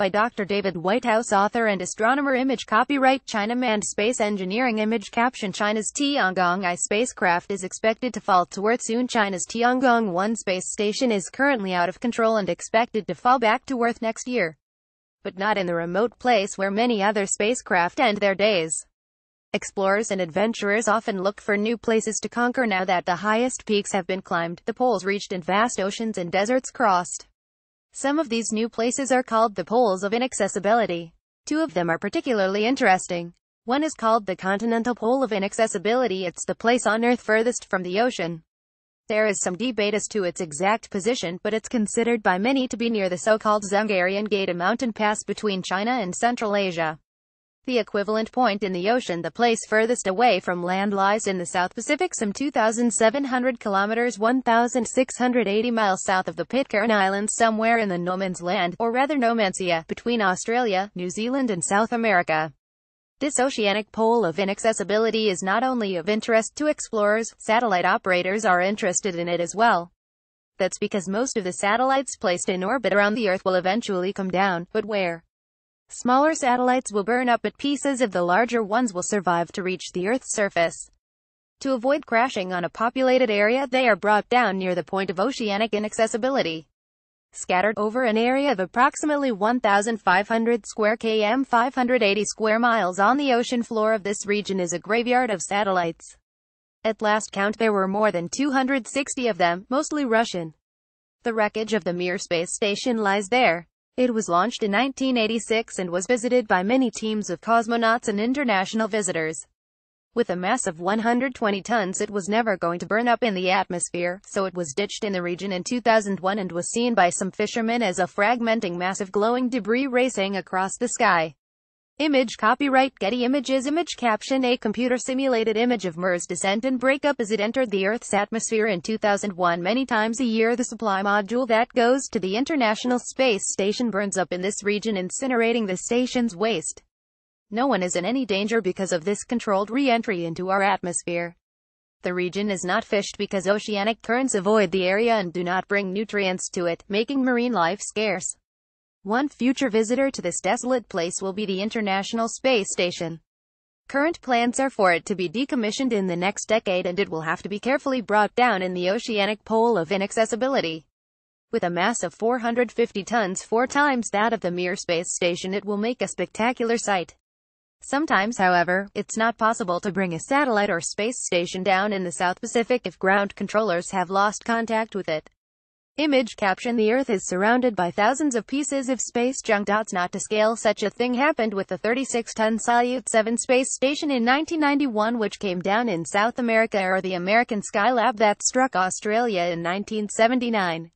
by Dr. David Whitehouse, author and astronomer. Image copyright China. Manned space engineering. Image caption: China's Tiangong-I spacecraft is expected to fall to Earth soon. China's Tiangong-1 space station is currently out of control and expected to fall back to Earth next year. But not in the remote place where many other spacecraft end their days. Explorers and adventurers often look for new places to conquer now that the highest peaks have been climbed, the poles reached, and vast oceans and deserts crossed. Some of these new places are called the poles of inaccessibility. Two of them are particularly interesting. One is called the continental pole of inaccessibility. It's the place on Earth furthest from the ocean. There is some debate as to its exact position, but it's considered by many to be near the so-called Zhongarian Gate, a mountain pass between China and Central Asia. The equivalent point in the ocean, the place furthest away from land, lies in the South Pacific, some 2,700 kilometers 1,680 miles south of the Pitcairn Islands, somewhere in the no man's land, or rather no man's-sea, between Australia, New Zealand and South America. This oceanic pole of inaccessibility is not only of interest to explorers, satellite operators are interested in it as well. That's because most of the satellites placed in orbit around the Earth will eventually come down, but where? Smaller satellites will burn up, but pieces of the larger ones will survive to reach the Earth's surface. To avoid crashing on a populated area, they are brought down near the point of oceanic inaccessibility. Scattered over an area of approximately 1,500 square km 580 square miles on the ocean floor of this region is a graveyard of satellites. At last count there were more than 260 of them, mostly Russian. The wreckage of the Mir space station lies there. It was launched in 1986 and was visited by many teams of cosmonauts and international visitors. With a mass of 120 tons, it was never going to burn up in the atmosphere, so it was ditched in the region in 2001 and was seen by some fishermen as a fragmenting mass of glowing debris racing across the sky. Image copyright Getty Images. Image caption: a computer-simulated image of Mir's descent and breakup as it entered the Earth's atmosphere in 2001. Many times a year, the supply module that goes to the International Space Station burns up in this region, incinerating the station's waste. No one is in any danger because of this controlled re-entry into our atmosphere. The region is not fished because oceanic currents avoid the area and do not bring nutrients to it, making marine life scarce. One future visitor to this desolate place will be the International Space Station. Current plans are for it to be decommissioned in the next decade, and it will have to be carefully brought down in the oceanic pole of inaccessibility. With a mass of 450 tons, 4 times that of the Mir space station, it will make a spectacular sight. Sometimes, however, it's not possible to bring a satellite or space station down in the South Pacific if ground controllers have lost contact with it. Image caption: the Earth is surrounded by thousands of pieces of space junk. Not to scale. Such a thing happened with the 36-ton Salyut 7 space station in 1991, which came down in South America, or the American Skylab that struck Australia in 1979.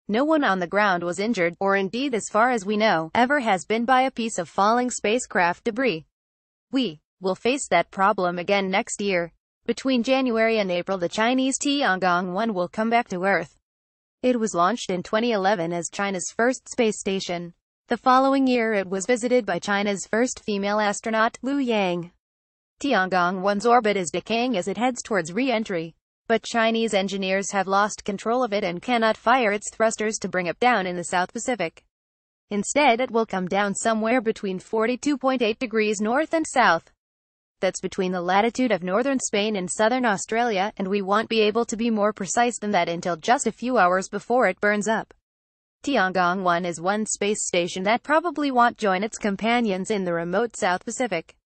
No one on the ground was injured, or indeed, as far as we know, ever has been, by a piece of falling spacecraft debris. We will face that problem again next year. Between January and April, the Chinese Tiangong-1 will come back to Earth. It was launched in 2011 as China's first space station. The following year it was visited by China's first female astronaut, Liu Yang. Tiangong-1's orbit is decaying as it heads towards re-entry. But Chinese engineers have lost control of it and cannot fire its thrusters to bring it down in the South Pacific. Instead, it will come down somewhere between 42.8 degrees north and south. That's between the latitude of northern Spain and southern Australia, and we won't be able to be more precise than that until just a few hours before it burns up. Tiangong-1 is one space station that probably won't join its companions in the remote South Pacific.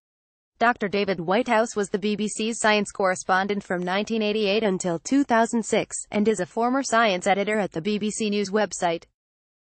Dr. David Whitehouse was the BBC's science correspondent from 1988 until 2006, and is a former science editor at the BBC News website.